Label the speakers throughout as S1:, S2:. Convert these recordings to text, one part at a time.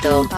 S1: Reto.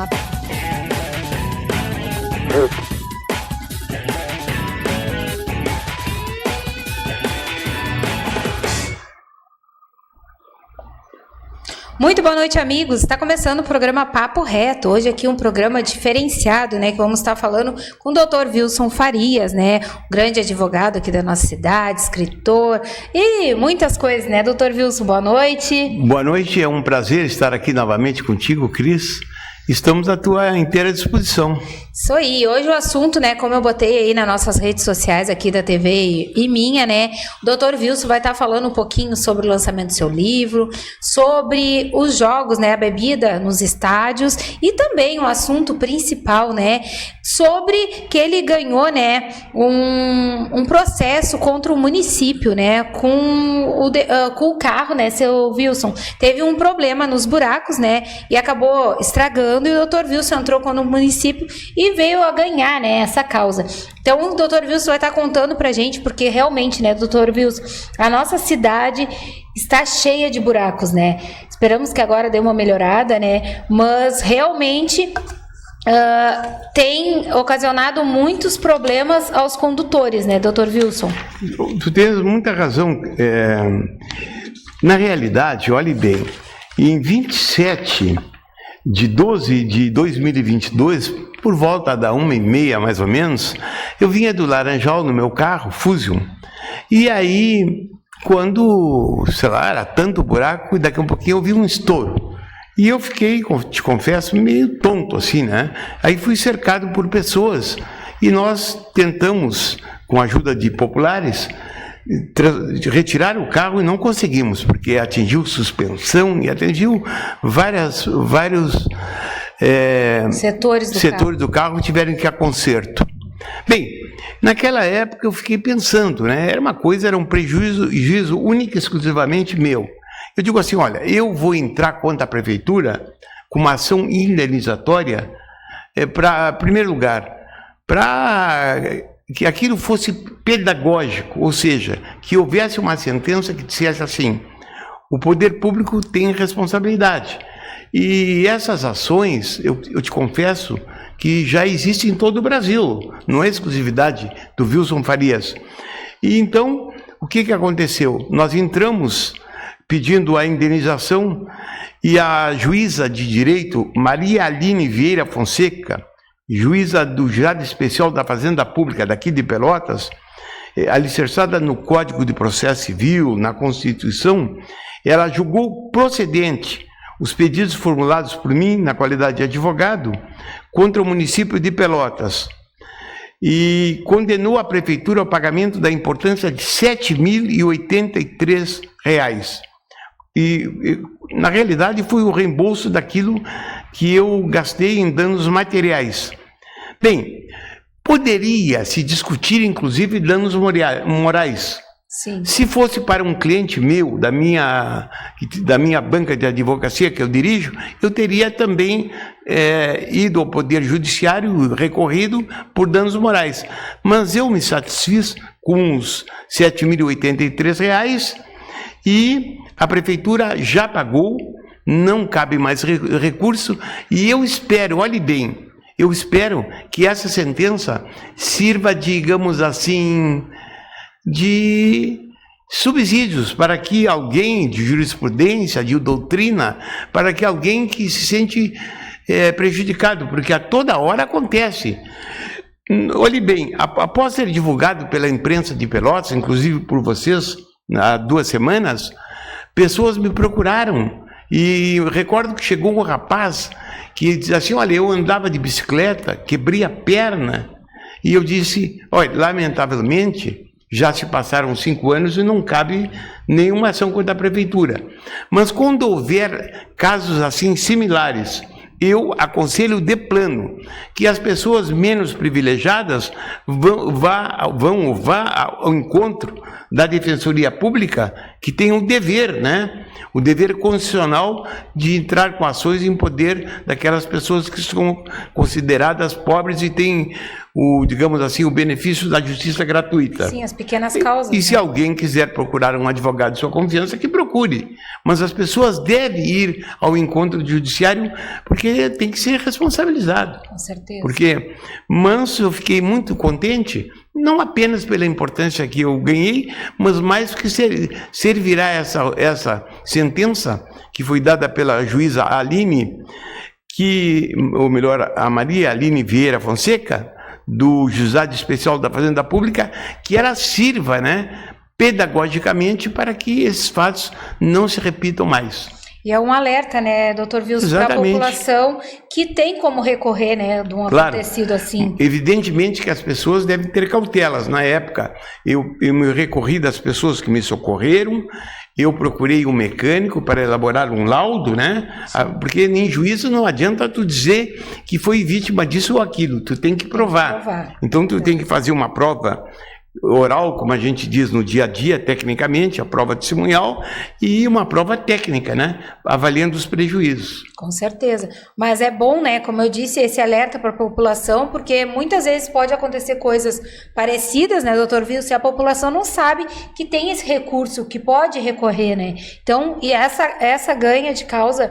S2: Muito boa noite, amigos. Está começando o programa Papo Reto. Hoje aqui um programa diferenciado, né? Que vamos estar falando com o Dr. Wilson Farias, né? Um grande advogado aqui da nossa cidade, escritor e muitas coisas, né? Dr. Wilson, boa noite.
S3: Boa noite, é um prazer estar aqui novamente contigo, Cris. Estamos à tua inteira disposição.
S2: Isso aí, hoje o assunto, né, como eu botei aí nas nossas redes sociais aqui da TV e minha, né, o Dr. Wilson vai estar falando um pouquinho sobre o lançamento do seu livro, sobre os jogos, né, a bebida nos estádios e também o assunto principal, né, sobre que ele ganhou, né, um processo contra o município, né, com o carro, né, seu Wilson, teve um problema nos buracos, né, e acabou estragando e o Dr. Wilson entrou com o município e veio a ganhar, né, essa causa. Então o Dr. Wilson vai estar contando pra gente, porque realmente, né, Dr. Wilson, a nossa cidade está cheia de buracos, né? Esperamos que agora dê uma melhorada, né? Mas realmente tem ocasionado muitos problemas aos condutores, né, Dr. Wilson?
S3: Tu tens muita razão. Na realidade, olhe bem, em 27 de 12 de 2022, por volta da 1h30 mais ou menos, eu vinha do Laranjal no meu carro, Fusion, e aí, quando, sei lá, era tanto buraco, e daqui a um pouquinho eu vi um estouro. E eu fiquei, te confesso, meio tonto assim, né? Aí fui cercado por pessoas, e nós tentamos, com a ajuda de populares, retirar o carro e não conseguimos, porque atingiu suspensão e atingiu vários setores do carro tiveram que ir a conserto. Bem, naquela época eu fiquei pensando, né? Era um prejuízo único e exclusivamente meu. Eu digo assim, olha, eu vou entrar contra a prefeitura com uma ação indenizatória para, em primeiro lugar, para que aquilo fosse pedagógico, ou seja, que houvesse uma sentença que dissesse assim, o poder público tem responsabilidade. E essas ações, eu te confesso, que já existem em todo o Brasil, não é exclusividade do Wilson Farias. E então, o que aconteceu? Nós entramos pedindo a indenização e a juíza de direito, Maria Aline Vieira Fonseca, juíza do Jurado Especial da Fazenda Pública daqui de Pelotas, alicerçada no Código de Processo Civil, na Constituição, ela julgou procedente os pedidos formulados por mim, na qualidade de advogado, contra o município de Pelotas e condenou a prefeitura ao pagamento da importância de R$ 7.083. E, na realidade, foi o reembolso daquilo que eu gastei em danos materiais. Bem, poderia se discutir, inclusive, danos morais.
S2: Sim.
S3: Se fosse para um cliente meu, da minha banca de advocacia que eu dirijo, eu teria também ido ao Poder Judiciário, recorrido por danos morais. Mas eu me satisfiz com os R$ 7.083 e a prefeitura já pagou, não cabe mais recurso, e eu espero, olhe bem, eu espero que essa sentença sirva, digamos assim, de subsídios para que alguém de jurisprudência, de doutrina, para que alguém que se sente prejudicado, porque a toda hora acontece. Olhe bem, após ser divulgado pela imprensa de Pelotas, inclusive por vocês, há 2 semanas, pessoas me procuraram e eu recordo que chegou um rapaz que dizia assim, olha, eu andava de bicicleta, quebrei a perna, e eu disse, olha, lamentavelmente, já se passaram 5 anos e não cabe nenhuma ação contra a prefeitura. Mas quando houver casos assim similares, eu aconselho de plano que as pessoas menos privilegiadas vá ao encontro da Defensoria Pública, que tem o dever, né? O dever constitucional de entrar com ações em poder daquelas pessoas que são consideradas pobres e têm digamos assim, o benefício da justiça gratuita.
S2: Sim, as pequenas causas.
S3: E se alguém quiser procurar um advogado de sua confiança, que procure. Mas as pessoas devem ir ao encontro do judiciário porque tem que ser responsabilizado.
S2: Com certeza.
S3: Porque, eu fiquei muito contente, não apenas pela importância que eu ganhei, mas mais que servirá essa sentença que foi dada pela juíza Aline, ou melhor, a Maria Aline Vieira Fonseca, do Juizado Especial da Fazenda Pública, que ela sirva, né, pedagogicamente para que esses fatos não se repitam mais.
S2: E é um alerta, né, doutor Wilson, para a população que tem como recorrer, né, de um acontecido assim.
S3: Evidentemente que as pessoas devem ter cautelas. Na época, eu me recorri das pessoas que me socorreram, eu procurei um mecânico para elaborar um laudo, né? Porque em juízo não adianta tu dizer que foi vítima disso ou aquilo, tu tem que provar. Então tu tem que fazer uma prova oral, como a gente diz no dia a dia, tecnicamente, a prova testemunhal, e uma prova técnica, né? Avaliando os prejuízos.
S2: Com certeza. Mas é bom, né, como eu disse, esse alerta para a população, porque muitas vezes pode acontecer coisas parecidas, né, doutor Wilson, se a população não sabe que tem esse recurso, que pode recorrer, né? Então, e essa ganha de causa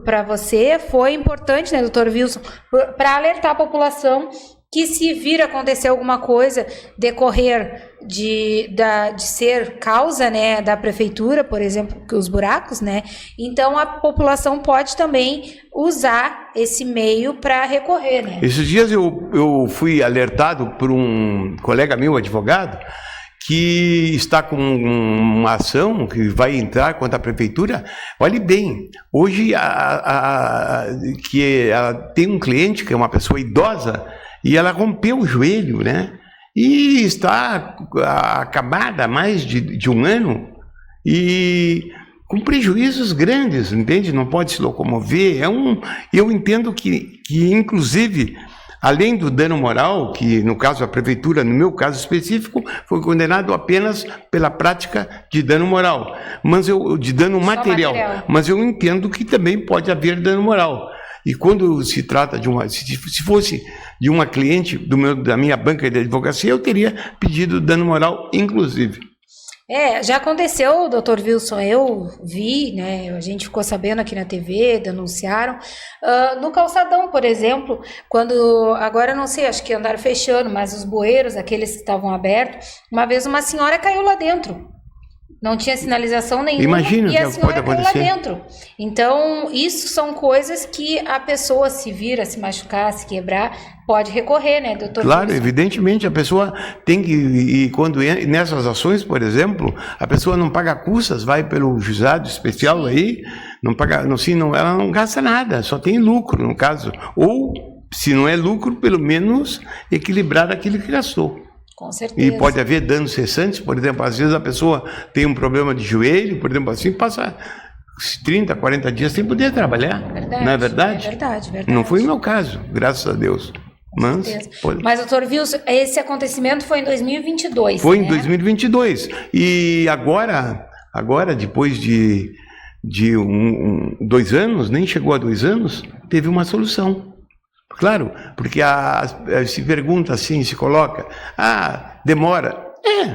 S2: para você foi importante, né, doutor Wilson, para alertar a população que se vir acontecer alguma coisa decorrer de ser causa, né, da prefeitura, por exemplo, os buracos, né, então a população pode também usar esse meio para recorrer, né.
S3: Esses dias eu fui alertado por um colega meu, advogado, que está com uma ação que vai entrar contra a prefeitura. Olhe bem, hoje que ela tem um cliente que é uma pessoa idosa, e ela rompeu o joelho, né? E está acabada há mais de um ano e com prejuízos grandes, entende? Não pode se locomover. Eu entendo que inclusive, além do dano moral, que no caso a prefeitura, no meu caso específico, foi condenado apenas pela prática de dano moral, de dano material. Mas eu entendo que também pode haver dano moral. E quando se trata se fosse de uma cliente da minha banca de advocacia, eu teria pedido dano moral, inclusive.
S2: Já aconteceu, doutor Wilson, eu vi, né, a gente ficou sabendo aqui na TV, denunciaram, no calçadão, por exemplo, agora não sei, acho que andaram fechando, mas os bueiros, aqueles que estavam abertos, uma vez uma senhora caiu lá dentro. Não tinha sinalização nenhuma.
S3: Imagina
S2: e a
S3: pode
S2: senhora caiu lá
S3: acontecer.
S2: dentro. Então, isso são coisas que a pessoa se vira, se machucar, se quebrar, pode recorrer, né, doutor?
S3: Claro, evidentemente, a pessoa tem que, e quando nessas ações, por exemplo, a pessoa não paga custas, vai pelo juizado especial aí, não paga, ela não gasta nada, só tem lucro, no caso. Ou, se não é lucro, pelo menos equilibrar aquilo que gastou.
S2: Com certeza.
S3: E pode haver danos cessantes, por exemplo, às vezes a pessoa tem um problema de joelho, por exemplo, assim, passa 30, 40 dias sem poder trabalhar.
S2: Verdade,
S3: não é verdade?
S2: É verdade.
S3: Não foi o meu caso, graças a Deus.
S2: Mas, doutor Wilson, esse acontecimento foi em 2022,
S3: Foi,
S2: né?
S3: Em 2022. E agora depois de 2 anos, nem chegou a 2 anos, teve uma solução. Claro, porque se pergunta assim, se coloca, demora.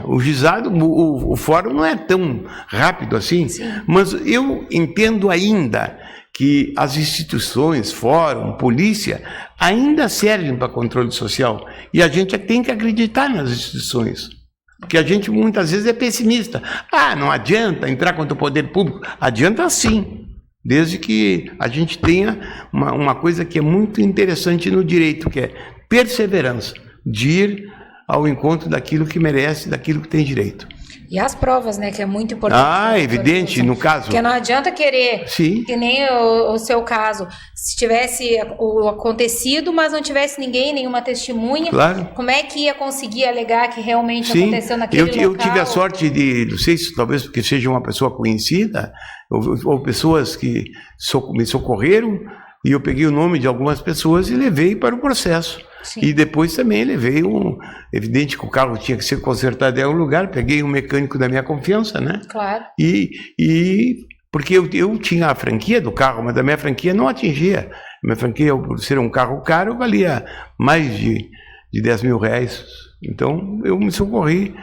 S3: O juizado, o fórum não é tão rápido assim. Sim. Mas eu entendo ainda que as instituições, fórum, polícia, ainda servem para controle social. E a gente tem que acreditar nas instituições. Porque a gente muitas vezes é pessimista. Não adianta entrar contra o poder público. Adianta sim. Desde que a gente tenha uma coisa que é muito interessante no direito, que é perseverança, de ir ao encontro daquilo que merece, daquilo que tem direito.
S2: E as provas, né, que é muito importante.
S3: Evidente, no caso.
S2: Porque não adianta querer,
S3: Sim.
S2: Que nem o seu caso, se tivesse o acontecido, mas não tivesse ninguém, nenhuma testemunha,
S3: claro.
S2: Como é que ia conseguir alegar que realmente aconteceu naquele local?
S3: Eu tive a sorte de, não sei se talvez porque seja uma pessoa conhecida, ou pessoas que me socorreram, e eu peguei o nome de algumas pessoas e levei para o processo. Sim. E depois também levei evidente que o carro tinha que ser consertado em algum lugar, peguei um mecânico da minha confiança, né?
S2: Claro.
S3: E porque eu tinha a franquia do carro, mas a minha franquia não atingia. A minha franquia, por ser um carro caro, valia mais de 10 mil reais. Então, eu me socorri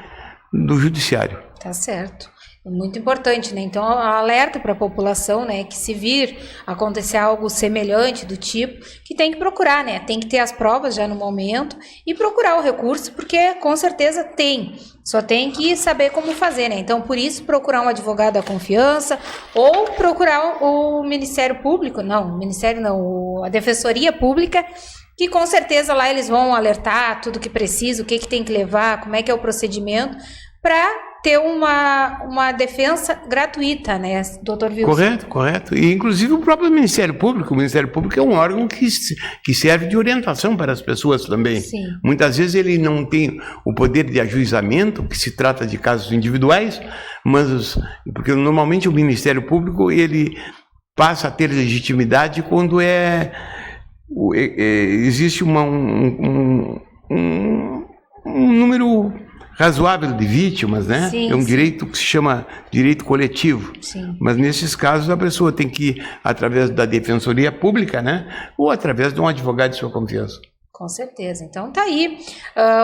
S3: do judiciário.
S2: Tá certo. É muito importante, né? Então, alerta para a população, né? Que se vir acontecer algo semelhante do tipo, que tem que procurar, né? Tem que ter as provas já no momento e procurar o recurso, porque com certeza tem. Só tem que saber como fazer, né? Então, por isso, procurar um advogado da confiança ou procurar o Ministério Público. Não, o Ministério não, a Defensoria Pública, que com certeza lá eles vão alertar tudo que precisa, o que tem que levar, como é que é o procedimento, para ter uma defesa gratuita, né, doutor Wilson?
S3: Correto. E, inclusive, o próprio Ministério Público. O Ministério Público é um órgão que serve de orientação para as pessoas também.
S2: Sim.
S3: Muitas vezes ele não tem o poder de ajuizamento, que se trata de casos individuais, mas porque normalmente o Ministério Público ele passa a ter legitimidade quando existe um número razoável de vítimas, né?
S2: Sim,
S3: é um direito que se chama direito coletivo.
S2: Sim.
S3: Mas nesses casos a pessoa tem que ir através da Defensoria Pública, né? Ou através de um advogado de sua confiança.
S2: Com certeza. Então tá aí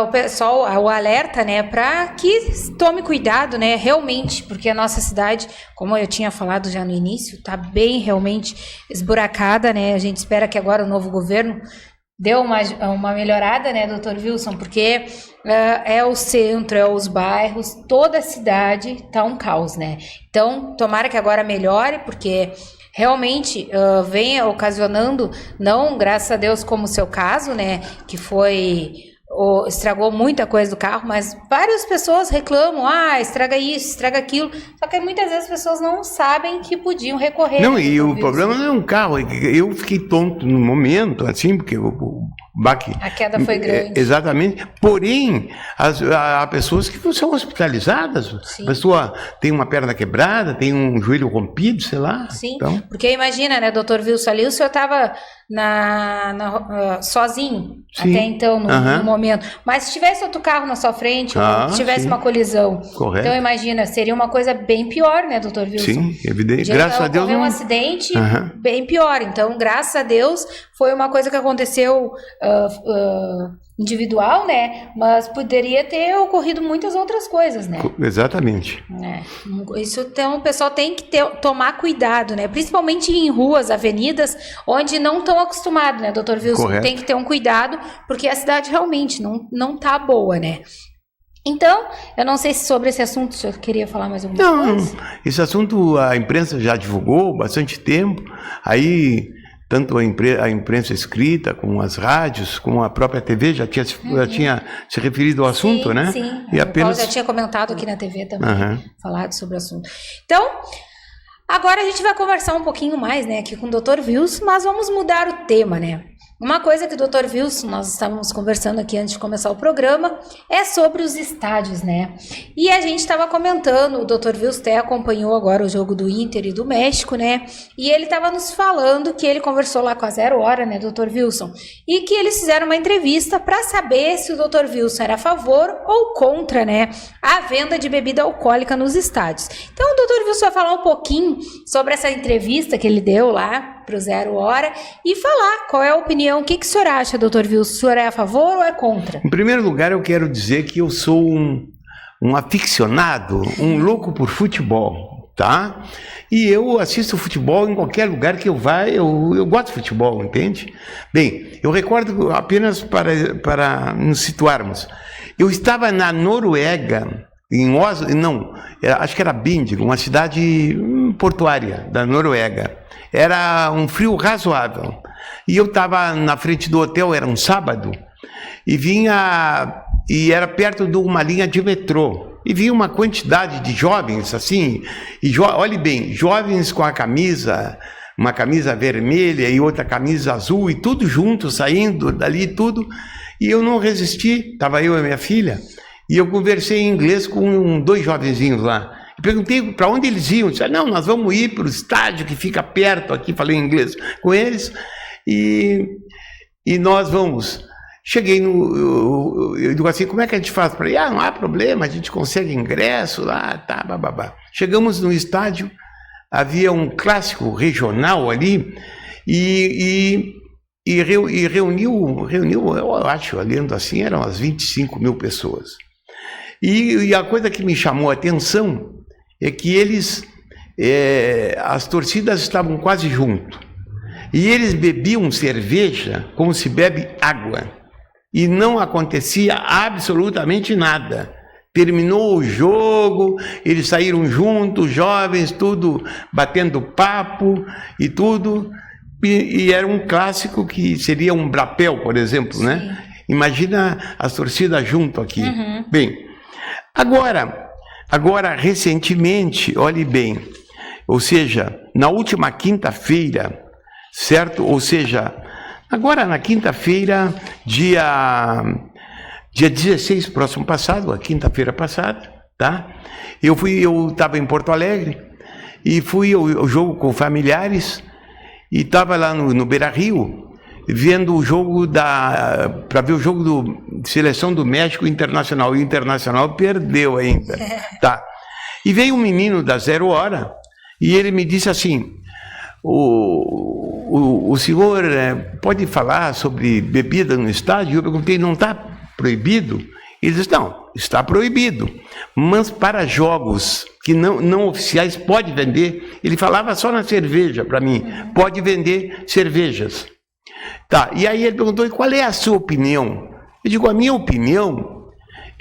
S2: o pessoal, o alerta, né, para que tome cuidado, né, realmente, porque a nossa cidade, como eu tinha falado já no início, tá bem realmente esburacada, né? A gente espera que agora o novo governo deu uma melhorada, né, doutor Wilson, porque é o centro, é os bairros, toda a cidade tá um caos, né? Então, tomara que agora melhore, porque realmente vem ocasionando, não, graças a Deus, como o seu caso, né, que foi... estragou muita coisa do carro, mas várias pessoas reclamam, estraga isso, estraga aquilo, só que muitas vezes as pessoas não sabem que podiam recorrer.
S3: Não, e o problema não é um carro, eu fiquei tonto no momento, assim, porque o baque...
S2: A queda foi grande.
S3: Exatamente, porém, há pessoas que são hospitalizadas,
S2: Sim.
S3: A pessoa tem uma perna quebrada, tem um joelho rompido, sei lá.
S2: Sim,
S3: então...
S2: porque imagina, né, doutor Wilson, ali o senhor estava sozinho,
S3: Sim.
S2: até então, no momento. Mas se tivesse outro carro na sua frente, ou se tivesse uma colisão,
S3: correto.
S2: Então imagina, seria uma coisa bem pior, né, doutor Wilson?
S3: Sim, evidente. Graças a Deus
S2: um acidente bem pior. Então, graças a Deus, foi uma coisa que aconteceu individual, né? Mas poderia ter ocorrido muitas outras coisas, né?
S3: Exatamente.
S2: Isso, então, o pessoal tem que tomar cuidado, né? Principalmente em ruas, avenidas, onde não estão acostumados, né, doutor Wilson?
S3: Correto.
S2: Tem que ter um cuidado, porque a cidade realmente não tá boa, né? Então, eu não sei se sobre esse assunto o senhor queria falar mais alguma coisa.
S3: Não, esse assunto a imprensa já divulgou bastante tempo, aí tanto a imprensa escrita, como as rádios, como a própria TV já tinha se referido ao assunto, né?
S2: Sim,
S3: e apenas...
S2: o Paulo já tinha comentado aqui na TV também, falado sobre o assunto. Então, agora a gente vai conversar um pouquinho mais, né, aqui com o Dr. Wilson, mas vamos mudar o tema, né? Uma coisa que o Dr. Wilson, nós estávamos conversando aqui antes de começar o programa, é sobre os estádios, né? E a gente estava comentando, o Dr. Wilson até acompanhou agora o jogo do Inter e do México, né? E ele estava nos falando que ele conversou lá com a 0 Hora, né, Dr. Wilson? E que eles fizeram uma entrevista para saber se o Dr. Wilson era a favor ou contra, né, a venda de bebida alcoólica nos estádios. Então, o Dr. Wilson vai falar um pouquinho sobre essa entrevista que ele deu lá para o 0 Hora e falar qual é a opinião. O que o senhor acha, doutor Wilson? O senhor é a favor ou é contra?
S3: Em primeiro lugar, eu quero dizer que eu sou um aficionado, um louco por futebol, tá? E eu assisto futebol em qualquer lugar que eu vá, eu gosto de futebol, entende? Bem, eu recordo apenas para nos situarmos. Eu estava na Noruega, em Oslo, acho que era Bindigo, uma cidade portuária da Noruega. Era um frio razoável. E eu estava na frente do hotel, era um sábado, e era perto de uma linha de metrô. E vinha uma quantidade de jovens, assim, olhe bem, jovens com uma camisa vermelha e outra camisa azul, e tudo junto, saindo dali, tudo. E eu não resisti, estava eu e minha filha, e eu conversei em inglês com 2 jovenzinhos lá. E perguntei para onde eles iam. Disseram, não, nós vamos ir para o estádio que fica perto aqui, falei em inglês com eles, e nós vamos. Cheguei eu digo assim, como é que a gente faz? Falei, não há problema, a gente consegue ingresso lá, tá, bababá. Chegamos no estádio, havia um clássico regional ali, e E reuniu, eu acho, lendo assim, eram umas 25 mil pessoas. E a coisa que me chamou a atenção é que as torcidas estavam quase junto. E eles bebiam cerveja como se bebe água. E não acontecia absolutamente nada. Terminou o jogo, eles saíram juntos, jovens, tudo batendo papo e tudo. E era um clássico que seria um brapel, por exemplo, né? Imagina as torcidas junto aqui. Bem, agora, recentemente, olhe bem, ou seja, na última quinta-feira, certo? Ou seja, agora na quinta-feira, dia 16, próximo passado, a quinta-feira passada, tá? Eu estava em Porto Alegre e fui ao jogo com familiares e estava lá no Beira-Rio vendo o jogo para ver o jogo de seleção do México Internacional. E o Internacional perdeu ainda, tá? E veio um menino da 0 Hora e ele me disse assim: o senhor pode falar sobre bebida no estádio? Eu perguntei: não está proibido? Ele disse: não, está proibido, mas para jogos que não oficiais pode vender. Ele falava só na cerveja para mim, pode vender cervejas. Tá, e aí ele perguntou: e qual é a sua opinião? Eu digo: a minha opinião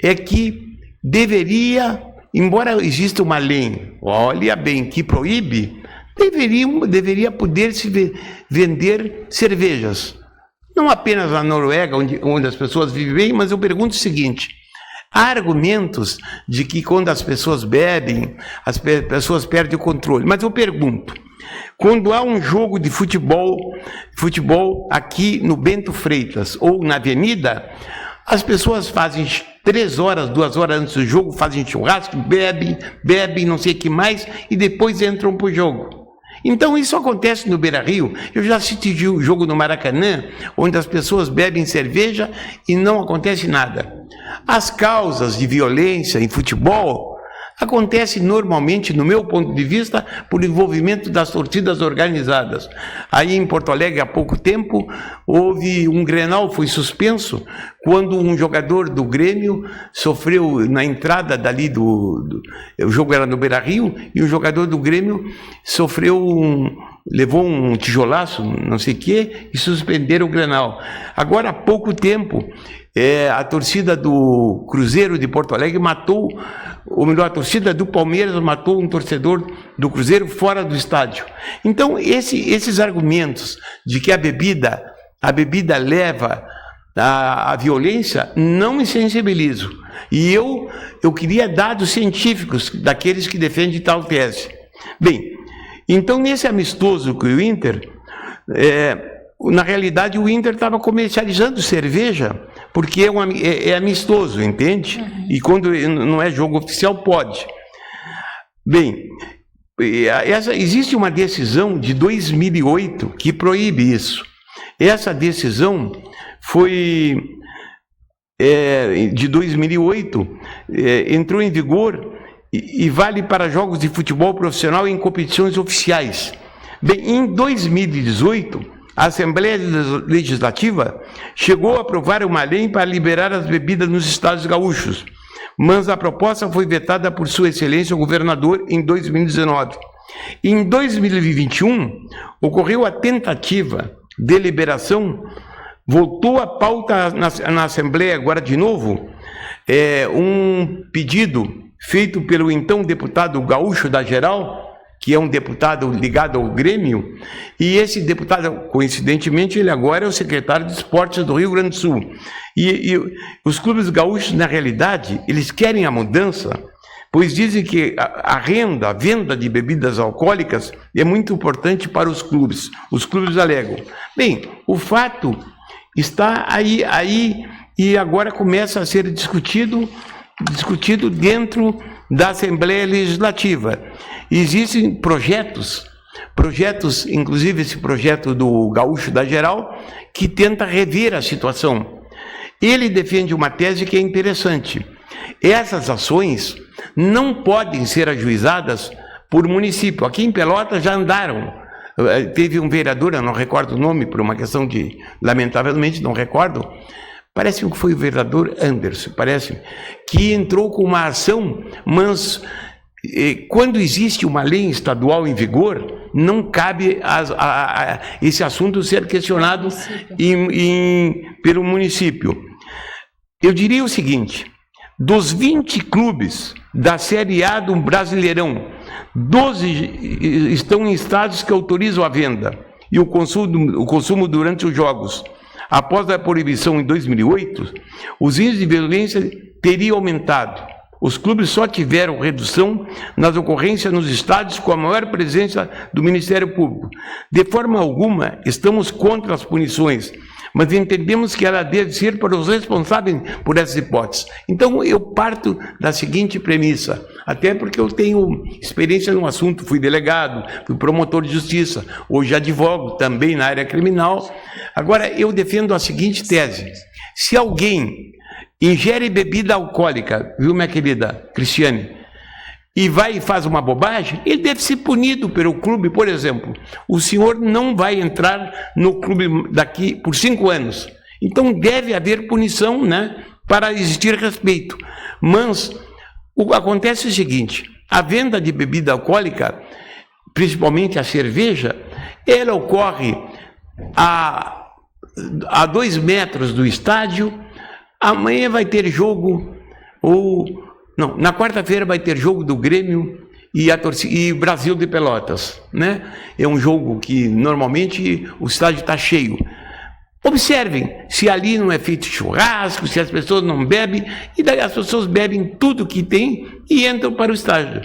S3: é que deveria, embora exista uma lei, olha bem, que proíbe, deveria poder se vender cervejas. Não apenas na Noruega, onde as pessoas vivem bem, mas eu pergunto o seguinte: há argumentos de que quando as pessoas bebem, as pessoas perdem o controle. Mas eu pergunto, quando há um jogo de futebol aqui no Bento Freitas ou na Avenida, as pessoas fazem 3 horas, 2 horas antes do jogo, fazem churrasco, bebem, não sei o que mais, e depois entram para o jogo. Então isso acontece no Beira-Rio. Eu já assisti o jogo no Maracanã, onde as pessoas bebem cerveja e não acontece nada. As causas de violência em futebol acontecem normalmente, no meu ponto de vista, por envolvimento das torcidas organizadas. Aí em Porto Alegre, há pouco tempo, houve um Grenal, foi suspenso, quando um jogador do Grêmio sofreu na entrada dali o jogo era no Beira-Rio, e o jogador do Grêmio levou um tijolaço, não sei o quê, e suspenderam o Grenal. Agora, há pouco tempo, a torcida do Cruzeiro de Porto Alegre matou, ou melhor, a torcida do Palmeiras matou um torcedor do Cruzeiro fora do estádio. Então, esses argumentos de que a bebida leva à violência, não me sensibilizo. E eu queria dados científicos daqueles que defendem tal tese. Bem, então nesse amistoso com o Inter, na realidade o Inter estava comercializando cerveja, porque é amistoso, entende? E quando não é jogo oficial, pode. Bem, existe uma decisão de 2008 que proíbe isso. Essa decisão foi de 2008, entrou em vigor e vale para jogos de futebol profissional em competições oficiais. Bem, em 2018, a Assembleia Legislativa chegou a aprovar uma lei para liberar as bebidas nos estados gaúchos, mas a proposta foi vetada por Sua Excelência o Governador em 2019. Em 2021, ocorreu a tentativa de liberação, voltou a pauta na Assembleia agora de novo, um pedido feito pelo então deputado Gaúcho da Geral, que é um deputado ligado ao Grêmio, e esse deputado, coincidentemente, ele agora é o secretário de Esportes do Rio Grande do Sul. E os clubes gaúchos, na realidade, eles querem a mudança, pois dizem que a venda de bebidas alcoólicas é muito importante para os clubes. Os clubes alegam. Bem, o fato está aí e agora começa a ser discutido dentro da Assembleia Legislativa. Existem projetos, inclusive esse projeto do Gaúcho da Geral, que tenta rever a situação. Ele defende uma tese que é interessante. Essas ações não podem ser ajuizadas por município. Aqui em Pelotas já andaram Teve um vereador, eu não recordo o nome, por uma questão de, lamentavelmente, não recordo, parece que foi o vereador Anderson, parece, que entrou com uma ação, mas quando existe uma lei estadual em vigor, não cabe esse assunto ser questionado pelo município. Eu diria o seguinte, dos 20 clubes da Série A do Brasileirão, 12 estão em estados que autorizam a venda e o consumo durante os jogos. Após a proibição em 2008, os índices de violência teriam aumentado. Os clubes só tiveram redução nas ocorrências nos estádios com a maior presença do Ministério Público. De forma alguma, estamos contra as punições, mas entendemos que ela deve ser para os responsáveis por essas hipóteses. Então, eu parto da seguinte premissa, até porque eu tenho experiência no assunto, fui delegado, fui promotor de justiça, hoje advogo também na área criminal. Agora, eu defendo a seguinte tese, se alguém ingere bebida alcoólica, viu, minha querida Cristiane, e vai e faz uma bobagem, ele deve ser punido pelo clube. Por exemplo, o senhor não vai entrar no clube daqui por 5 anos. Então deve haver punição, né, para existir respeito. Mas acontece o seguinte, a venda de bebida alcoólica, principalmente a cerveja, ela ocorre a 2 metros do estádio. Amanhã vai ter jogo, na quarta-feira vai ter jogo do Grêmio e Brasil de Pelotas, né? É um jogo que normalmente o estádio está cheio. Observem se ali não é feito churrasco, se as pessoas não bebem, e daí as pessoas bebem tudo que tem e entram para o estádio.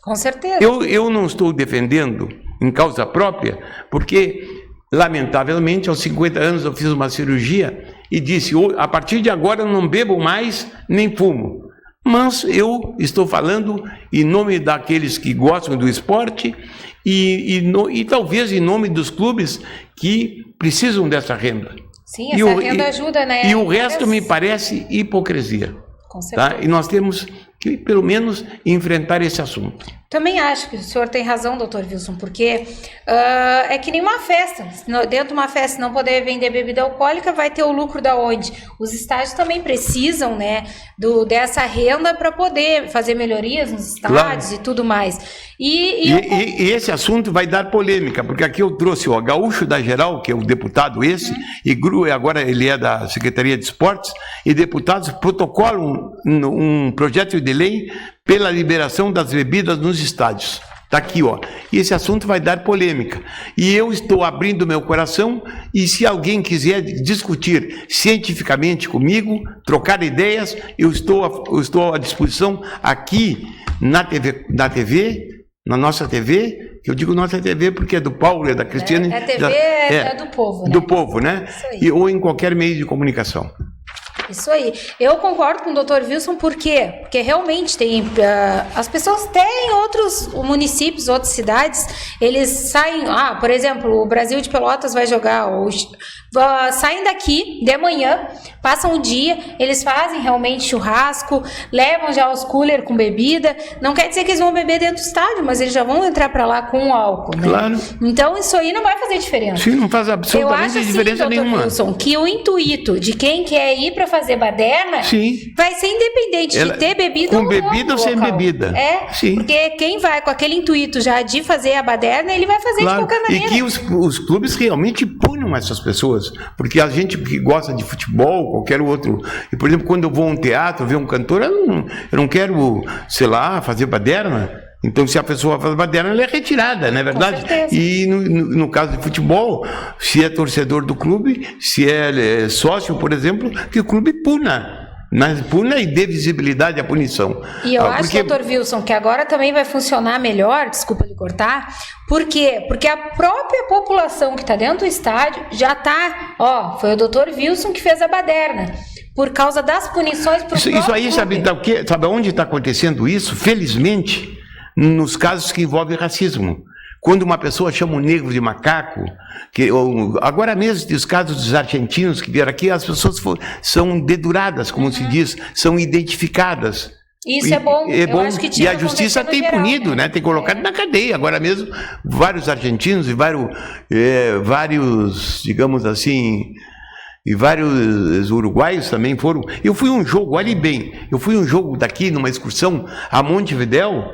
S2: Com certeza.
S3: Eu não estou defendendo em causa própria, porque, lamentavelmente, aos 50 anos eu fiz uma cirurgia e disse, a partir de agora eu não bebo mais, nem fumo. Mas eu estou falando em nome daqueles que gostam do esporte e talvez em nome dos clubes que precisam dessa renda.
S2: Sim, essa renda ajuda, né?
S3: E o resto me parece hipocrisia.
S2: Com certeza.
S3: Tá? E nós temos que, pelo menos, enfrentar esse assunto.
S2: Também acho que o senhor tem razão, doutor Wilson, porque é que nem uma festa. Dentro de uma festa não poder vender bebida alcoólica, vai ter o lucro da onde? Os estádios também precisam, né, dessa renda para poder fazer melhorias nos estádios, claro, e tudo mais.
S3: E esse assunto vai dar polêmica, porque aqui eu trouxe o Gaúcho da Geral, que é o deputado e agora ele é da Secretaria de Esportes, e deputados protocolam um projeto de lei pela liberação das bebidas nos estádios. Está aqui, ó. E esse assunto vai dar polêmica. E eu estou abrindo meu coração, e se alguém quiser discutir cientificamente comigo, trocar ideias, eu estou à disposição aqui na TV, na nossa TV, eu digo nossa TV porque é do Paulo, é da Cristiane.
S2: A TV é do povo, né?
S3: Do povo, né? Ou em qualquer meio de comunicação.
S2: Isso aí. Eu concordo com o Dr. Wilson, por quê? Porque realmente tem... as pessoas têm outros municípios, outras cidades, eles saem... por exemplo, o Brasil de Pelotas vai jogar... saem daqui de manhã, passam o dia, eles fazem realmente churrasco, levam já os coolers com bebida. Não quer dizer que eles vão beber dentro do estádio, mas eles já vão entrar para lá com o álcool, né?
S3: Claro.
S2: Então isso aí não vai fazer diferença.
S3: Sim, não faz absolutamente diferença nenhuma. Eu acho,
S2: Wilson, que o intuito de quem quer ir para fazer baderna, sim, vai ser independente de ter bebida ou não.
S3: Com bebida ou sem bebida.
S2: Sim. Porque quem vai com aquele intuito já de fazer a baderna, ele vai fazer, claro, de qualquer maneira.
S3: E que os clubes realmente punham essas pessoas, porque a gente que gosta de futebol, qualquer outro, e por exemplo, quando eu vou a um teatro, ver um cantor, eu não quero, sei lá, fazer baderna. Então, se a pessoa faz baderna, ela é retirada, não é verdade? E no caso de futebol, se é torcedor do clube, se é sócio, por exemplo, que o clube puna. Mas puna e dê visibilidade à punição.
S2: E eu acho, doutor Wilson, que agora também vai funcionar melhor, desculpa lhe cortar, por quê? Porque a própria população que está dentro do estádio já está, foi o doutor Wilson que fez a baderna, por causa das punições para o próprio
S3: Isso aí, sabe onde está acontecendo isso? Felizmente, nos casos que envolvem racismo. Quando uma pessoa chama um negro de macaco, agora mesmo os casos dos argentinos que vieram aqui, as pessoas são deduradas, como se diz, são identificadas.
S2: Isso é bom. Eu acho que
S3: e a justiça tem
S2: geral,
S3: punido, né? Tem colocado na cadeia. Agora mesmo, vários argentinos e vários, digamos assim, e vários uruguaios também foram. Eu fui um jogo, olhe bem, eu fui um jogo daqui, numa excursão a Montevidéu,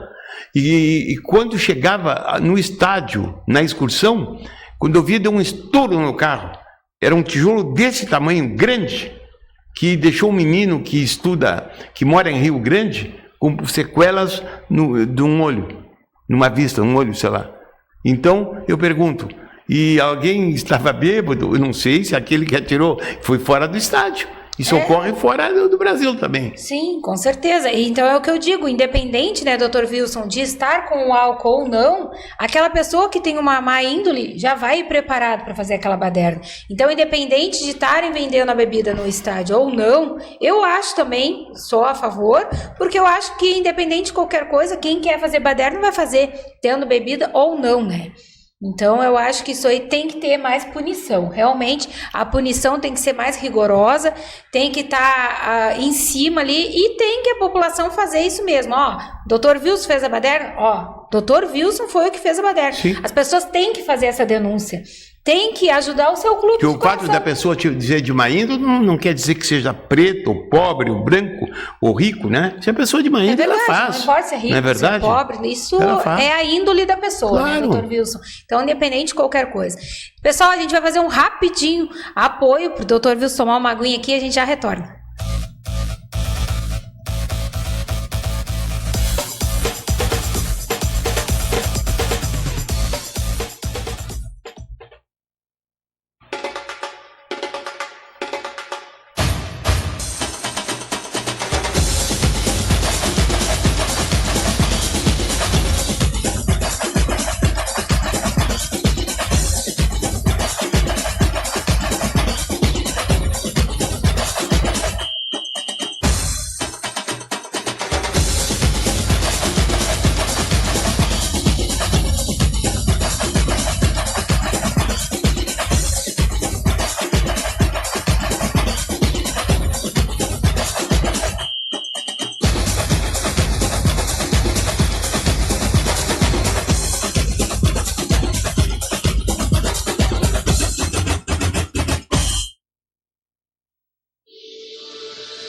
S3: e quando chegava no estádio, na excursão, quando eu via, deu um estouro no carro. Era um tijolo desse tamanho, grande, que deixou um menino que estuda, que mora em Rio Grande, com sequelas de um olho, numa vista, um olho, sei lá. Então, eu pergunto, e alguém estava bêbado? Eu não sei se aquele que atirou foi fora do estádio. Isso ocorre fora do Brasil também.
S2: Sim, com certeza. Então é o que eu digo, independente, né, Dr. Wilson, de estar com o álcool ou não, aquela pessoa que tem uma má índole já vai preparado para fazer aquela baderna. Então, independente de estarem vendendo a bebida no estádio ou não, eu acho também, sou a favor, porque eu acho que independente de qualquer coisa, quem quer fazer baderna vai fazer, tendo bebida ou não, né? Então, eu acho que isso aí tem que ter mais punição. Realmente, a punição tem que ser mais rigorosa, tem que estar em cima ali e tem que a população fazer isso mesmo. Ó, Dr. Wilson fez a baderna? Ó, Dr. Wilson foi o que fez a baderna.
S3: Sim.
S2: As pessoas têm que fazer essa denúncia. Tem que ajudar o seu clube.
S3: Que o fato da pessoa te dizer de má índole não quer dizer que seja preto, ou pobre, ou branco, ou rico, né? Se a pessoa de má índole, ela faz.
S2: Não importa se é rico,
S3: não é verdade?
S2: se é pobre, isso é a índole da pessoa,
S3: claro,
S2: né, Dr. Wilson? Então, independente de qualquer coisa. Pessoal, a gente vai fazer um rapidinho apoio pro Dr. Wilson tomar uma aguinha aqui e a gente já retorna.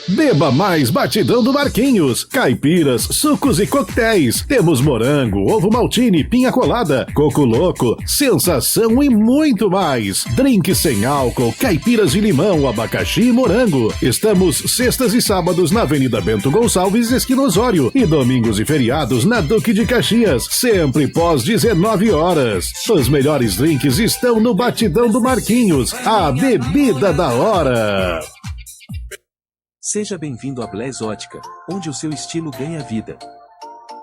S1: Beba mais Batidão do Marquinhos. Caipiras, sucos e coquetéis. Temos morango, ovo maltine, pinha colada, coco louco, sensação e muito mais. Drinks sem álcool, caipiras de limão, abacaxi e morango. Estamos sextas e sábados na Avenida Bento Gonçalves, esquina Osório, e domingos e feriados na Duque de Caxias, sempre pós 19 horas. Os melhores drinks estão no Batidão do Marquinhos, a bebida da hora.
S4: Seja bem-vindo à Bless Ótica, onde o seu estilo ganha vida.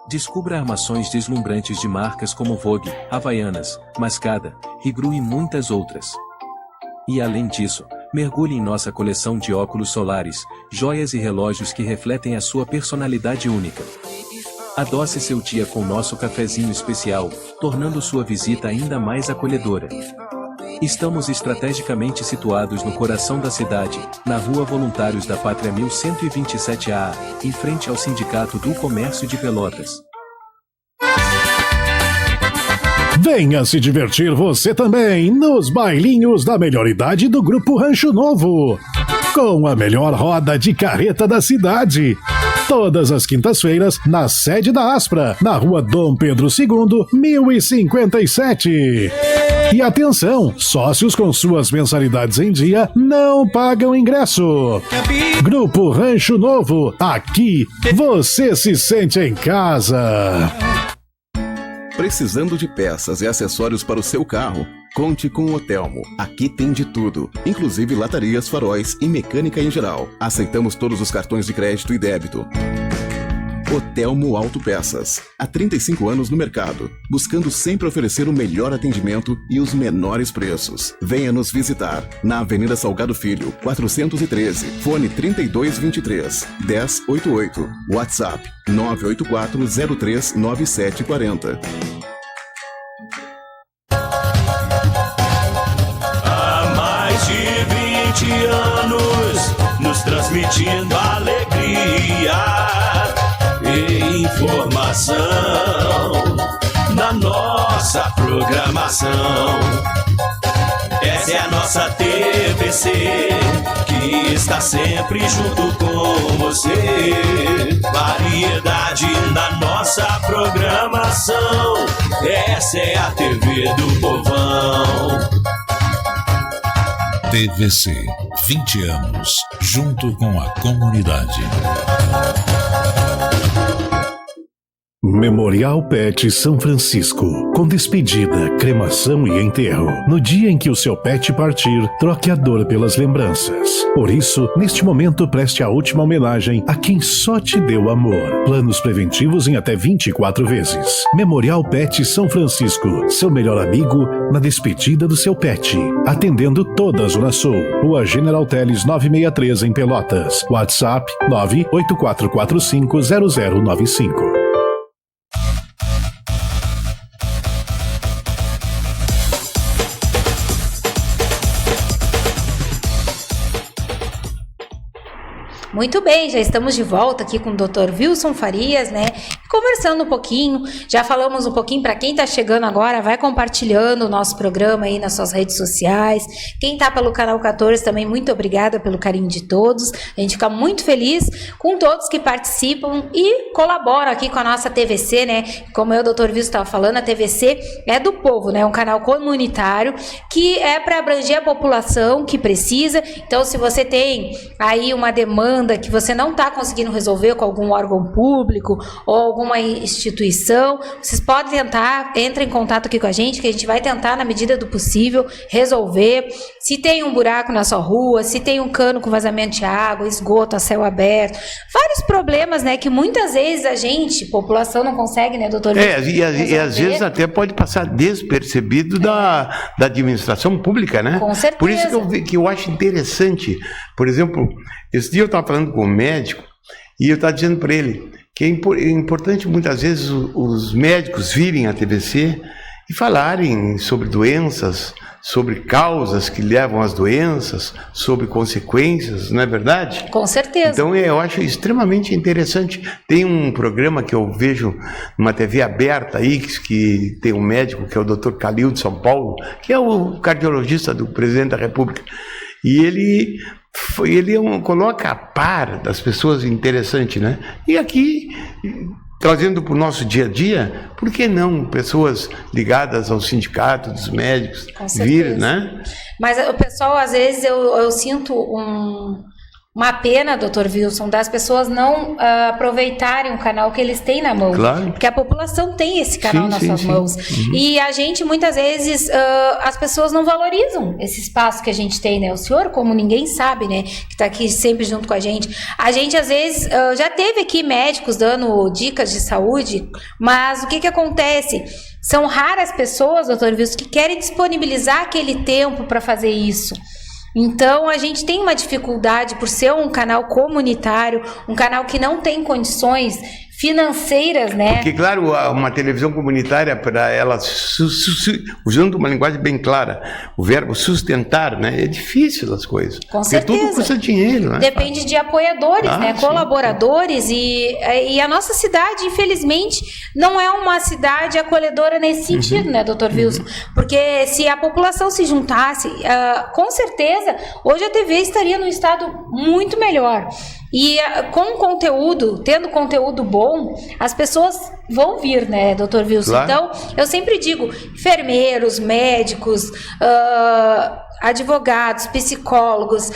S4: Descubra armações deslumbrantes de marcas como Vogue, Havaianas, Mascada, Rigru e muitas outras. E além disso, mergulhe em nossa coleção de óculos solares, joias e relógios que refletem a sua personalidade única. Adoce seu dia com nosso cafezinho especial, tornando sua visita ainda mais acolhedora. Estamos estrategicamente situados no coração da cidade, na Rua Voluntários da Pátria 1127A, em frente ao Sindicato do Comércio de Pelotas.
S1: Venha se divertir você também nos bailinhos da melhor idade do Grupo Rancho Novo, com a melhor roda de carreta da cidade. Todas as quintas-feiras, na sede da Aspra, na Rua Dom Pedro II, 1057. E atenção, sócios com suas mensalidades em dia não pagam ingresso. Grupo Rancho Novo, aqui você se sente em casa.
S5: Precisando de peças e acessórios para o seu carro? Conte com o Otelmo. Aqui tem de tudo, inclusive latarias, faróis e mecânica em geral. Aceitamos todos os cartões de crédito e débito. Otelmo Autopeças. Há 35 anos no mercado, buscando sempre oferecer o melhor atendimento e os menores preços. Venha nos visitar na Avenida Salgado Filho, 413, fone 3223-1088, WhatsApp 984039740.
S6: Há mais de 20 anos, nos transmitindo alegria. informação na nossa programação. Essa é a nossa TVC, que está sempre junto com você. Variedade na nossa programação. Essa é a TV do povão.
S7: TVC, 20 anos, junto com a comunidade.
S1: Memorial Pet São Francisco. Com despedida, cremação e enterro. No dia em que o seu pet partir, troque a dor pelas lembranças. Por isso, neste momento, preste a última homenagem a quem só te deu amor. Planos preventivos em até 24 vezes. Memorial Pet São Francisco. Seu melhor amigo na despedida do seu pet. Atendendo toda a Zona Sul. Rua General Teles 963 em Pelotas. WhatsApp 984450095.
S2: Muito bem, já estamos de volta aqui com o Dr. Wilson Farias, né? Conversando um pouquinho, já falamos um pouquinho. Para quem está chegando agora, vai compartilhando o nosso programa aí nas suas redes sociais. Quem está pelo canal 14 também, muito obrigada pelo carinho de todos. A gente fica muito feliz com todos que participam e colaboram aqui com a nossa TVC, né? Como o Dr. Wilson estava falando, a TVC é do povo, né? Um canal comunitário que é para abranger a população que precisa. Então, se você tem aí uma demanda que você não está conseguindo resolver com algum órgão público ou alguma instituição, vocês podem tentar, entre em contato aqui com a gente, que a gente vai tentar, na medida do possível, resolver. Se tem um buraco na sua rua, se tem um cano com vazamento de água, esgoto a céu aberto, vários problemas, né, que muitas vezes a gente, população, não consegue, né, doutor?
S3: E às vezes até pode passar despercebido da administração pública, né?
S2: Com certeza.
S3: Por isso que eu acho interessante, por exemplo, esse dia eu estava falando com um médico e eu estava dizendo para ele que é importante muitas vezes os médicos virem à TVC e falarem sobre doenças, sobre causas que levam às doenças, sobre consequências, não é verdade?
S2: Com certeza.
S3: Então eu acho extremamente interessante. Tem um programa que eu vejo numa TV aberta aí, que tem um médico que é o Dr. Calil de São Paulo, que é o cardiologista do presidente da República, e ele coloca a par das pessoas, interessante, né? E aqui, trazendo para o nosso dia a dia, por que não pessoas ligadas ao sindicato dos médicos vir, né?
S2: Mas o pessoal, às vezes, eu sinto uma pena, Dr. Wilson, das pessoas não aproveitarem o canal que eles têm na mão.
S3: Claro.
S2: Porque a população tem esse canal nas suas mãos. Uhum. E a gente, muitas vezes, as pessoas não valorizam esse espaço que a gente tem, né? O senhor, como ninguém sabe, né? Que está aqui sempre junto com a gente. A gente, às vezes, já teve aqui médicos dando dicas de saúde, mas o que acontece? São raras pessoas, Dr. Wilson, que querem disponibilizar aquele tempo para fazer isso. Então, a gente tem uma dificuldade por ser um canal comunitário, um canal que não tem condições financeiras, né?
S3: Porque, claro, uma televisão comunitária, para ela, usando uma linguagem bem clara, o verbo sustentar, né? É difícil as coisas.
S2: Com certeza.
S3: Porque tudo custa dinheiro, né?
S2: Depende de apoiadores, né?
S3: Sim.
S2: Colaboradores e a nossa cidade, infelizmente, não é uma cidade acolhedora nesse sentido, né, Dr. Wilson? Porque se a população se juntasse, com certeza, hoje a TV estaria num estado muito melhor. E com conteúdo, tendo conteúdo bom, as pessoas vão vir, né, Dr. Wilson? Claro. Então, eu sempre digo, enfermeiros, médicos, advogados, psicólogos,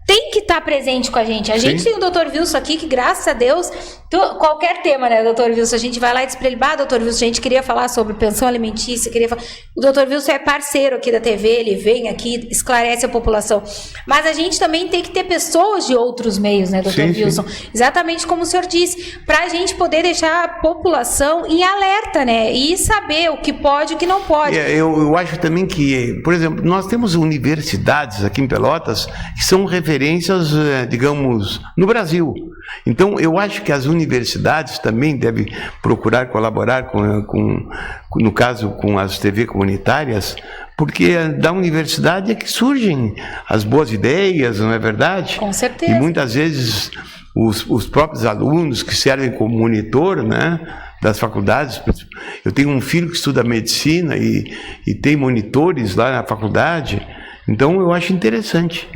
S2: tem que estar presente com a gente. A gente tem o Dr. Wilson aqui, que graças a Deus, qualquer tema, né, Dr. Wilson, a gente vai lá e diz pra ele, Dr. Wilson, a gente queria falar sobre pensão alimentícia, o Dr. Wilson é parceiro aqui da TV, ele vem aqui, esclarece a população. Mas a gente também tem que ter pessoas de outros meios, né, Dr. Wilson? Sim. Exatamente como o senhor disse, pra gente poder deixar a população em alerta, né, e saber o que pode e o que não pode.
S3: Eu acho também que, por exemplo, nós temos universidades aqui em Pelotas que são referências, digamos, no Brasil. Então, eu acho que as universidades também devem procurar colaborar no caso, com as TV comunitárias, porque da universidade é que surgem as boas ideias, não é verdade?
S2: Com certeza.
S3: E muitas vezes os próprios alunos que servem como monitor, né, das faculdades. Eu tenho um filho que estuda medicina e tem monitores lá na faculdade. Então eu acho interessante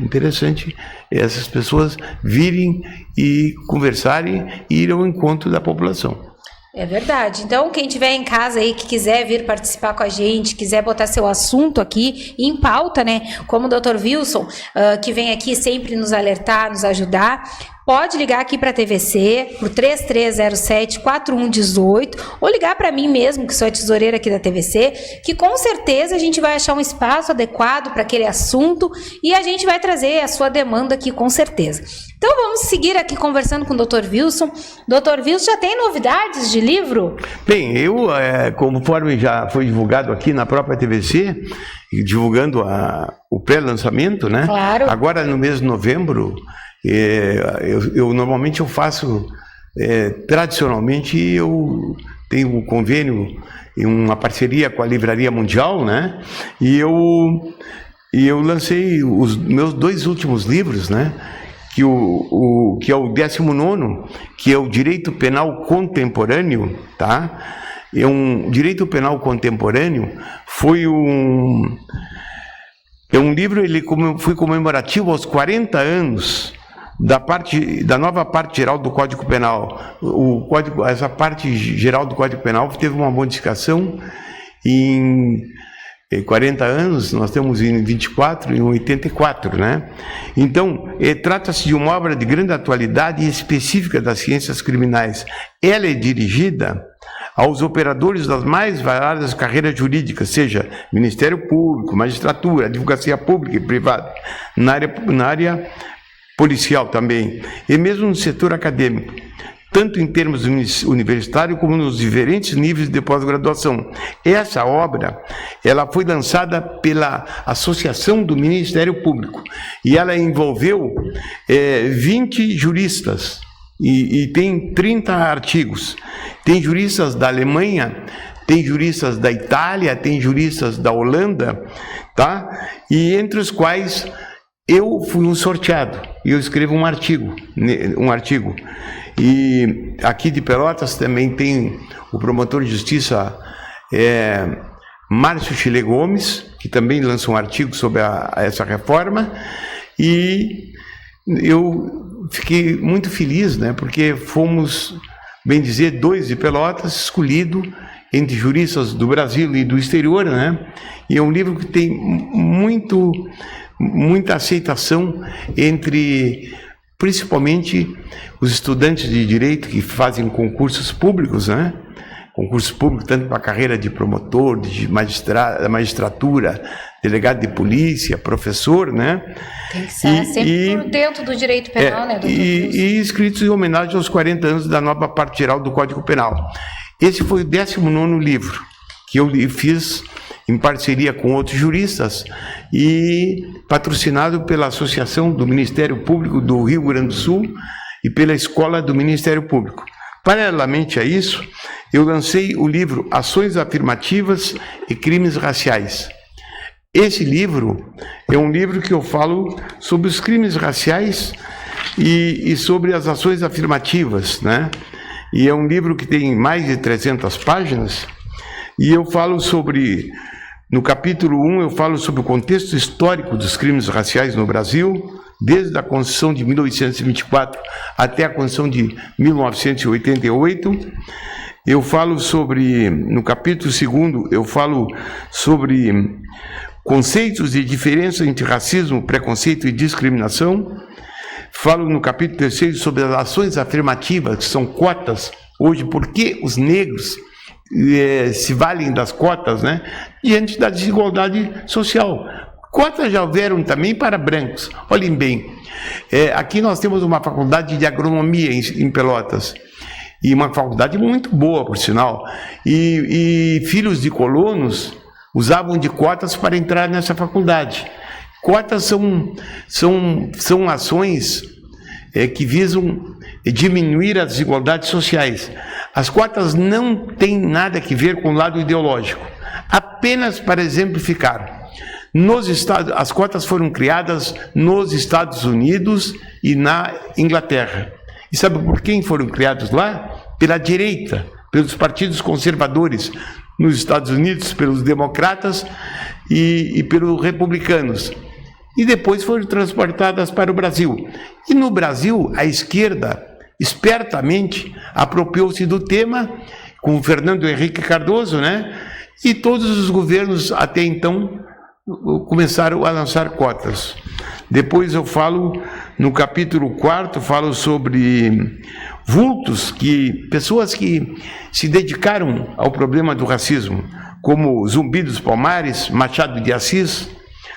S3: essas pessoas virem e conversarem e ir ao encontro da população.
S2: É verdade. Então, quem tiver em casa aí que quiser vir participar com a gente, quiser botar seu assunto aqui em pauta, né? Como o Dr. Wilson, que vem aqui sempre nos alertar, nos ajudar, pode ligar aqui para a TVC por 3307-4118 ou ligar para mim mesmo, que sou a tesoureira aqui da TVC, que com certeza a gente vai achar um espaço adequado para aquele assunto e a gente vai trazer a sua demanda aqui com certeza. Então vamos seguir aqui conversando com o Dr. Wilson. Dr. Wilson, já tem novidades de livro?
S3: Bem, eu, conforme já foi divulgado aqui na própria TVC, divulgando o pré-lançamento, né? Claro. Agora no mês de novembro, normalmente eu faço, tradicionalmente eu tenho um convênio e uma parceria com a Livraria Mundial, né? E eu lancei os meus 2 últimos livros, né? Que é o 19º, que é o Direito Penal Contemporâneo, tá? Direito Penal Contemporâneo foi um livro, ele foi comemorativo aos 40 anos da nova parte geral do Código Penal. Essa parte geral do Código Penal teve uma modificação em 40 anos, nós temos em 24 e em 84, né? Então, trata-se de uma obra de grande atualidade e específica das ciências criminais. Ela é dirigida aos operadores das mais variadas carreiras jurídicas, seja Ministério Público, Magistratura, Advocacia Pública e Privada, na área policial também, e mesmo no setor acadêmico, tanto em termos universitários como nos diferentes níveis de pós-graduação. Essa obra, ela foi lançada pela Associação do Ministério Público e ela envolveu 20 juristas e tem 30 artigos. Tem juristas da Alemanha, tem juristas da Itália, tem juristas da Holanda, tá? E entre os quais eu fui um sorteado e eu escrevo um artigo. E aqui de Pelotas também tem o promotor de justiça Márcio Chile Gomes, que também lança um artigo sobre essa reforma, e eu fiquei muito feliz, né, porque fomos, bem dizer, 2 de Pelotas, escolhido entre juristas do Brasil e do exterior, né, e é um livro que tem muita aceitação entre, principalmente, os estudantes de direito que fazem concursos públicos, né? Concursos públicos tanto para a carreira de promotor, de magistratura, delegado de polícia, professor, né?
S2: Tem que ser sempre por dentro do direito penal, né, doutor?
S3: E escritos em homenagem aos 40 anos da nova parte geral do Código Penal. Esse foi o 19º livro que eu fiz em parceria com outros juristas e patrocinado pela Associação do Ministério Público do Rio Grande do Sul e pela Escola do Ministério Público. Paralelamente a isso, eu lancei o livro Ações Afirmativas e Crimes Raciais. Esse livro é um livro que eu falo sobre os crimes raciais e sobre as ações afirmativas, né? E é um livro que tem mais de 300 páginas e eu falo sobre... No capítulo 1, eu falo sobre o contexto histórico dos crimes raciais no Brasil, desde a Constituição de 1824 até a Constituição de 1988. Eu falo sobre, no capítulo 2, eu falo sobre conceitos de diferença entre racismo, preconceito e discriminação. Falo no capítulo 3 sobre as ações afirmativas, que são cotas. Hoje, por que os negros se valem das cotas, né, diante da desigualdade social. Cotas já houveram também para brancos. Olhem bem, aqui nós temos uma faculdade de agronomia em Pelotas, e uma faculdade muito boa, por sinal, e filhos de colonos usavam de cotas para entrar nessa faculdade. Cotas são ações que visam diminuir as desigualdades sociais. As cotas não têm nada a ver com o lado ideológico. Apenas para exemplificar, as cotas foram criadas nos Estados Unidos e na Inglaterra. E sabe por quem foram criados lá? Pela direita, pelos partidos conservadores nos Estados Unidos, pelos democratas e pelos republicanos. E depois foram transportadas para o Brasil. E no Brasil, a esquerda, espertamente, apropriou-se do tema, com o Fernando Henrique Cardoso, né? E todos os governos, até então, começaram a lançar cotas. Depois eu falo, no capítulo 4, falo sobre vultos, pessoas que se dedicaram ao problema do racismo, como Zumbi dos Palmares, Machado de Assis,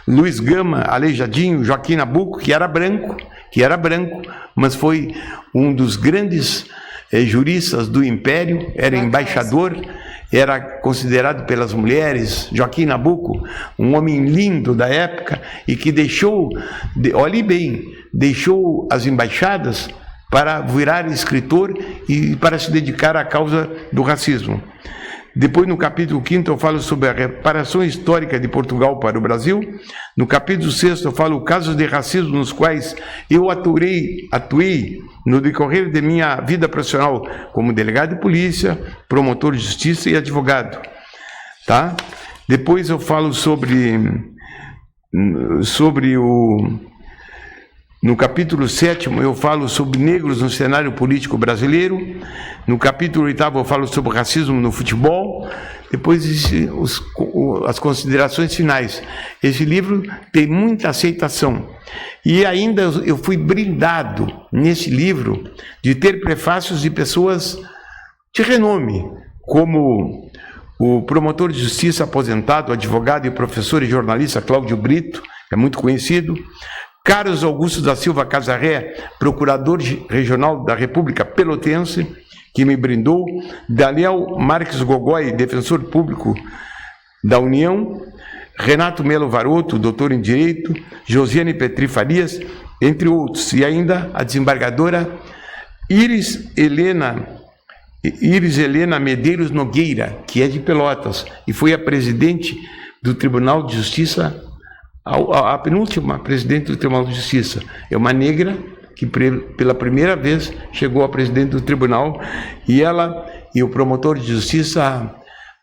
S3: Luiz Gama, Aleijadinho, Joaquim Nabuco, que era branco, mas foi um dos grandes juristas do Império, era embaixador, era considerado pelas mulheres, Joaquim Nabuco, um homem lindo da época, e que olhe bem, deixou as embaixadas para virar escritor e para se dedicar à causa do racismo. Depois, no capítulo 5, eu falo sobre a reparação histórica de Portugal para o Brasil. No capítulo 6, eu falo casos de racismo nos quais eu atuei no decorrer de minha vida profissional como delegado de polícia, promotor de justiça e advogado. Tá? Depois eu falo no capítulo 7, eu falo sobre negros no cenário político brasileiro. No capítulo 8, eu falo sobre racismo no futebol. Depois, as considerações finais. Esse livro tem muita aceitação. E ainda eu fui brindado, nesse livro, de ter prefácios de pessoas de renome, como o promotor de justiça aposentado, advogado e professor e jornalista Cláudio Brito, que é muito conhecido, Carlos Augusto da Silva Casarré, procurador regional da República Pelotense, que me brindou, Daniel Marques Gogói, defensor público da União, Renato Melo Varoto, doutor em Direito, Josiane Petri Farias, entre outros, e ainda a desembargadora Iris Helena Medeiros Nogueira, que é de Pelotas, e foi a presidente do Tribunal de Justiça, a penúltima presidente do Tribunal de Justiça. É uma negra que pela primeira vez chegou a presidente do tribunal, e ela e o promotor de justiça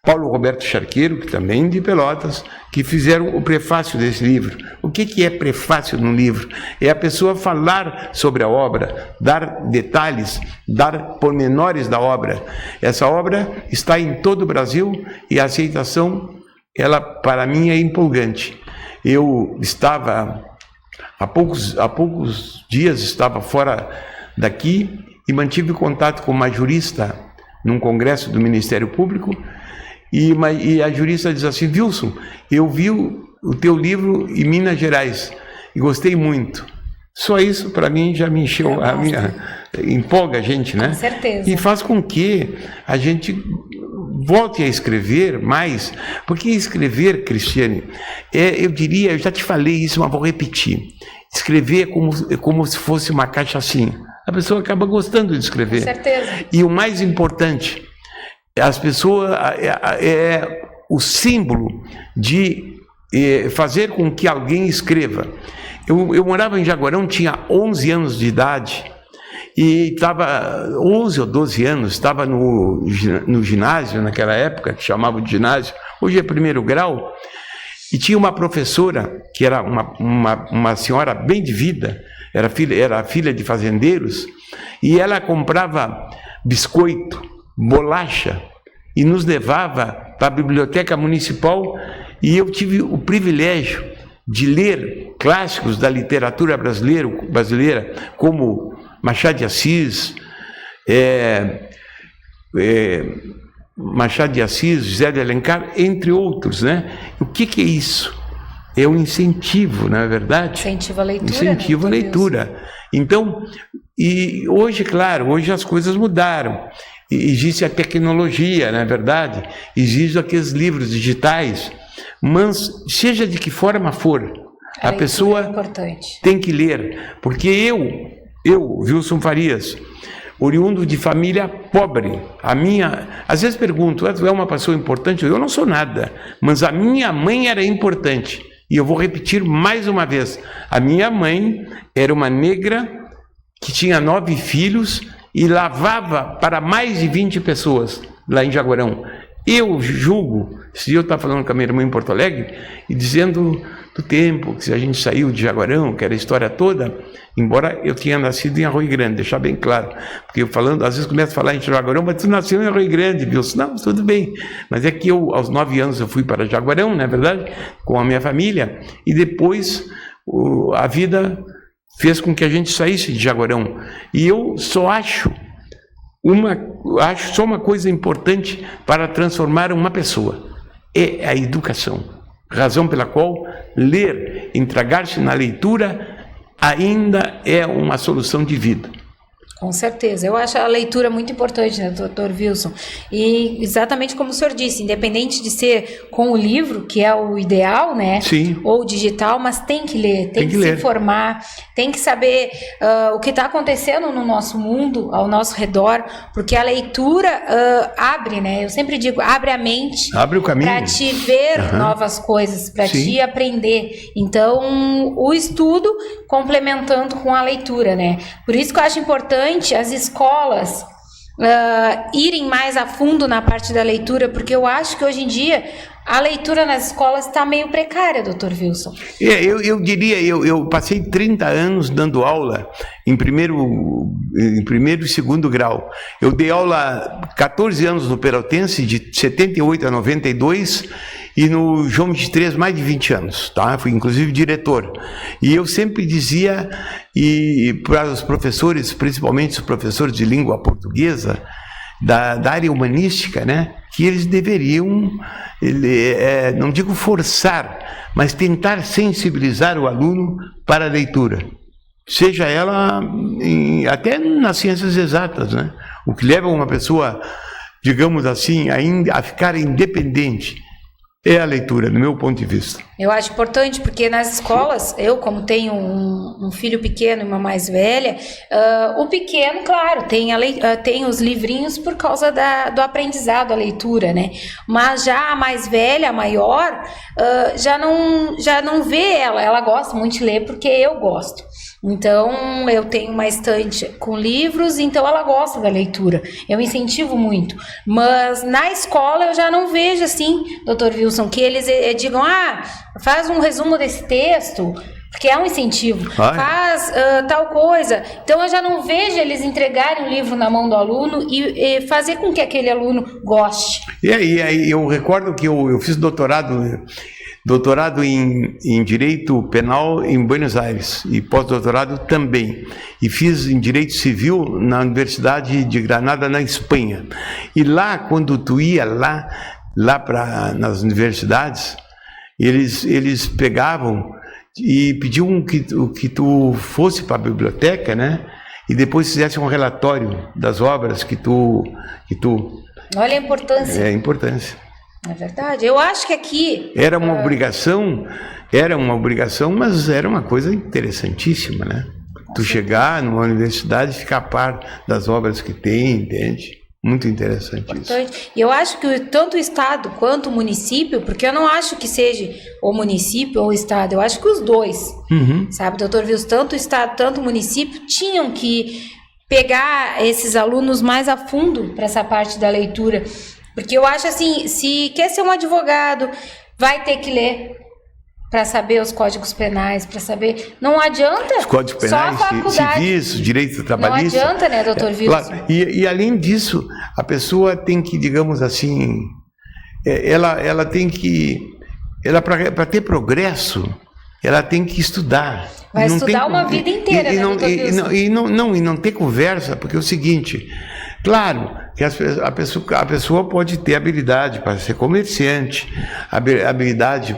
S3: Paulo Roberto Charqueiro, que também de Pelotas, que fizeram o prefácio desse livro. O que é prefácio num livro? É a pessoa falar sobre a obra, dar detalhes, dar pormenores da obra. Essa obra está em todo o Brasil e a aceitação, ela para mim é empolgante. Eu estava, há poucos dias, estava fora daqui e mantive contato com uma jurista num congresso do Ministério Público, e a jurista diz assim: Wilson, eu vi o teu livro em Minas Gerais e gostei muito. Só isso para mim já me encheu, empolga a gente, né?
S2: Com certeza.
S3: E faz com que a gente volte a escrever mais, porque escrever, Cristiane, eu diria, eu já te falei isso, mas vou repetir. Escrever é como se fosse uma caixa assim. A pessoa acaba gostando de escrever.
S2: Com certeza.
S3: E o mais importante, as pessoas é o símbolo de fazer com que alguém escreva. Eu morava em Jaguarão, tinha 11 anos de idade, e estava 11 ou 12 anos, estava no ginásio naquela época, que chamavam de ginásio, hoje é primeiro grau, e tinha uma professora, que era uma senhora bem de vida, era filha de fazendeiros, e ela comprava biscoito, bolacha, e nos levava para a biblioteca municipal, e eu tive o privilégio de ler clássicos da literatura brasileira, como Machado de Assis, José de Alencar, entre outros, né? O que é isso? É um incentivo, não é verdade?
S2: Incentivo à leitura.
S3: Incentivo à leitura. Então, e hoje, claro, hoje as coisas mudaram. Existe a tecnologia, não é verdade? Existem aqueles livros digitais, mas seja de que forma for, a pessoa tem que ler. Porque eu, Wilson Farias, oriundo de família pobre, às vezes pergunto, tu é uma pessoa importante? Eu não sou nada, mas a minha mãe era importante. E eu vou repetir mais uma vez, a minha mãe era uma negra que tinha 9 filhos e lavava para mais de 20 pessoas lá em Jaguarão. Eu julgo, se eu estava falando com a minha irmã em Porto Alegre, e dizendo do tempo que a gente saiu de Jaguarão, que era a história toda, embora eu tinha nascido em Arroio Grande, deixar bem claro, porque eu falando, às vezes começo a falar em Jaguarão, mas tu nasceu em Arroio Grande, viu? Não, tudo bem, mas é que eu, aos 9 anos, eu fui para Jaguarão, na verdade, com a minha família, e depois a vida fez com que a gente saísse de Jaguarão, e eu só acho só uma coisa importante para transformar uma pessoa, é a educação, razão pela qual ler, entregar-se na leitura ainda é uma solução de vida.
S2: Com certeza, eu acho a leitura muito importante, né, Dr. Wilson? E exatamente como o senhor disse, independente de ser com o livro, que é o ideal, né?
S3: Sim.
S2: Ou digital, mas tem que ler, tem que se informar, tem que saber o que está acontecendo no nosso mundo, ao nosso redor, porque a leitura abre, né? Eu sempre digo, abre a mente,
S3: abre o caminho
S2: para te ver novas coisas, para te aprender. Então, o estudo complementando com a leitura, né? Por isso que eu acho importante as escolas irem mais a fundo na parte da leitura, porque eu acho que hoje em dia a leitura nas escolas está meio precária, Dr. Wilson.
S3: Eu diria, eu passei 30 anos dando aula em primeiro e segundo grau. Eu dei aula 14 anos no Pelotense, de 78 a 92, e no João 23 mais de 20 anos, tá? Fui inclusive diretor. E eu sempre dizia, e para os professores, principalmente os professores de língua portuguesa, da área humanística, né, que eles deveriam, não digo forçar, mas tentar sensibilizar o aluno para a leitura, seja ela até nas ciências exatas, né? O que leva uma pessoa, digamos assim, ainda a ficar independente é a leitura, do meu ponto de vista.
S2: Eu acho importante, porque nas escolas, eu como tenho um filho pequeno e uma mais velha, o pequeno, claro, tem os livrinhos por causa do aprendizado, a leitura, né? Mas já a mais velha, a maior, já não vê ela gosta muito de ler porque eu gosto. Então, eu tenho uma estante com livros, então ela gosta da leitura. Eu incentivo muito. Mas na escola eu já não vejo assim, Dr. Wilson, que eles digam, faz um resumo desse texto, porque é um incentivo. Faz tal coisa. Então, eu já não vejo eles entregarem o livro na mão do aluno e fazer com que aquele aluno goste.
S3: E aí, eu recordo que eu fiz doutorado em Direito Penal em Buenos Aires e pós-doutorado também. E fiz em Direito Civil na Universidade de Granada, na Espanha. E lá, quando tu ia nas universidades, eles pegavam e pediam que tu fosse para a biblioteca, né? E depois fizesse um relatório das obras que tu...
S2: Olha a importância.
S3: É a importância.
S2: É verdade. Eu acho que aqui...
S3: Era uma obrigação, mas era uma coisa interessantíssima, né? Tu chegar numa universidade e ficar a par das obras que tem, entende? Muito interessante isso.
S2: E eu acho que tanto o Estado quanto o município, porque eu não acho que seja o município ou o Estado, eu acho que os dois, sabe, doutor Wilson, tanto o Estado, tanto o município, tinham que pegar esses alunos mais a fundo para essa parte da leitura. Porque eu acho assim, se quer ser um advogado, vai ter que ler para saber os códigos penais, para saber... Não adianta.
S3: Os códigos penais, civis, direito trabalhista.
S2: Não adianta, né, doutor Wilson?
S3: Claro. E além disso, a pessoa tem que, digamos assim, ela tem que... Para ter progresso, ela tem que estudar.
S2: Vai estudar uma vida inteira, né, doutor Wilson?
S3: E não ter conversa, porque é o seguinte... Claro que a pessoa pode ter habilidade para ser comerciante, habilidade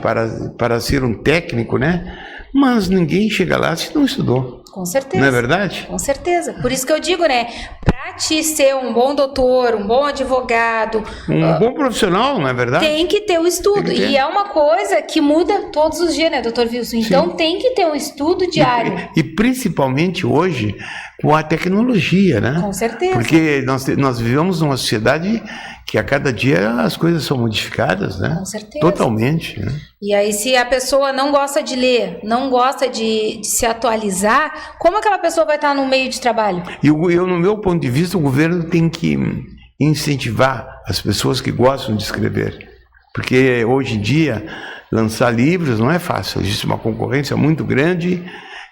S3: para ser um técnico, né? Mas ninguém chega lá se não estudou.
S2: Com certeza.
S3: Não é verdade?
S2: Com certeza. Por isso que eu digo, né? Para te ser um bom doutor, um bom advogado...
S3: Um bom profissional, não é verdade?
S2: Tem que ter o estudo. E é uma coisa que muda todos os dias, né, doutor Wilson? Então tem que ter um estudo diário.
S3: E principalmente hoje, com a tecnologia, né?
S2: Com certeza.
S3: Porque nós vivemos numa sociedade que a cada dia as coisas são modificadas, né?
S2: Com certeza.
S3: Totalmente, né?
S2: E aí, se a pessoa não gosta de ler, não gosta de se atualizar, como aquela pessoa vai estar no meio de trabalho?
S3: E eu, no meu ponto de vista, o governo tem que incentivar as pessoas que gostam de escrever. Porque hoje em dia, lançar livros não é fácil. Existe uma concorrência muito grande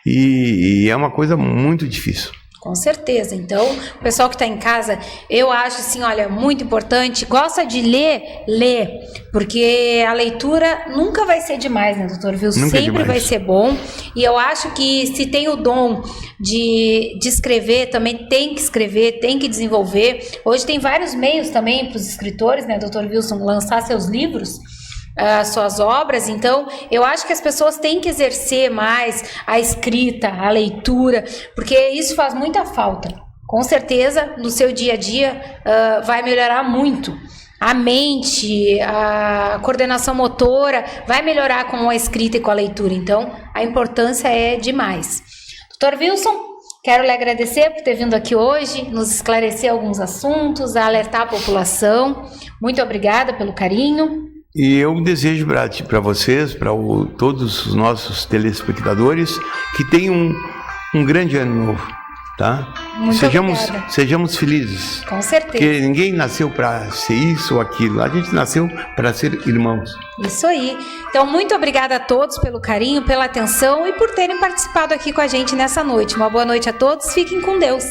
S3: e é uma coisa muito difícil.
S2: Com certeza. Então, o pessoal que está em casa, eu acho assim, olha, muito importante, gosta de ler, lê, porque a leitura nunca vai ser demais, né, doutor Wilson?
S3: Nunca
S2: Sempre vai ser bom. E eu acho que se tem o dom de escrever, também tem que escrever, tem que desenvolver. Hoje tem vários meios também para os escritores, né, doutor Wilson, lançar seus livros, suas obras. Então eu acho que as pessoas têm que exercer mais a escrita, a leitura, porque isso faz muita falta. Com certeza no seu dia a dia vai melhorar muito a mente, a coordenação motora vai melhorar com a escrita e com a leitura. Então a importância é demais. Dr. Wilson, quero lhe agradecer por ter vindo aqui hoje, nos esclarecer alguns assuntos, alertar a população. Muito obrigada pelo carinho.
S3: E eu desejo para vocês, para todos os nossos telespectadores, que tenham um grande ano novo, tá?
S2: Muito obrigada.
S3: Sejamos felizes.
S2: Com certeza.
S3: Porque ninguém nasceu para ser isso ou aquilo. A gente nasceu para ser irmãos.
S2: Isso aí. Então, muito obrigada a todos pelo carinho, pela atenção e por terem participado aqui com a gente nessa noite. Uma boa noite a todos. Fiquem com Deus.